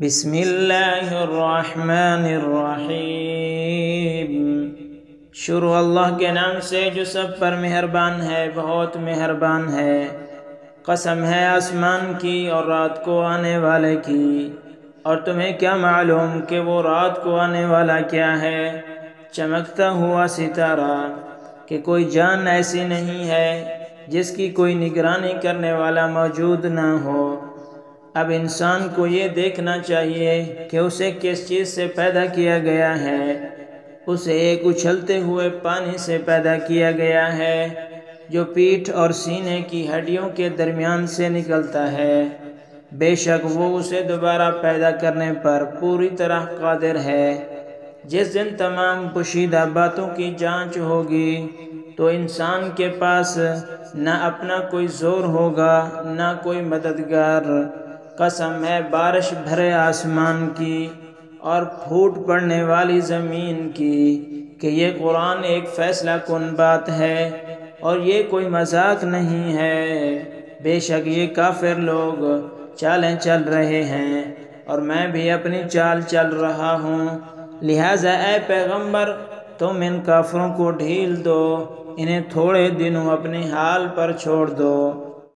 بسم اللہ الرحمن الرحیم۔ شروع اللہ کے نام سے جو سب پر مہربان ہے، بہت مہربان ہے۔ قسم ہے آسمان کی اور رات کو آنے والے کی، اور تمہیں کیا معلوم کہ وہ رات کو آنے والا کیا ہے؟ چمکتا ہوا ستارہ، کہ کوئی جان ایسی نہیں ہے جس کی کوئی نگرانی کرنے والا موجود نہ ہو۔ اب انسان کو یہ دیکھنا چاہیے کہ اسے کس چیز سے پیدا کیا گیا ہے۔ اسے ایک اچھلتے ہوئے پانی سے پیدا کیا گیا ہے جو پیٹھ اور سینے کی ہڈیوں کے درمیان سے نکلتا ہے۔ بے شک وہ اسے دوبارہ پیدا کرنے پر پوری طرح قادر ہے۔ جس دن تمام پوشیدہ باتوں کی جانچ ہوگی تو انسان کے پاس نہ اپنا کوئی زور ہوگا نہ کوئی مددگار۔ قسم ہے بارش بھرے آسمان کی اور پھوٹ پڑنے والی زمین کی کہ یہ قرآن ایک فیصلہ کن بات ہے اور یہ کوئی مذاق نہیں ہے۔ بے شک یہ کافر لوگ چالیں چل رہے ہیں اور میں بھی اپنی چال چل رہا ہوں، لہٰذا اے پیغمبر تم ان کافروں کو ڈھیل دو، انہیں تھوڑے دنوں اپنے حال پر چھوڑ دو۔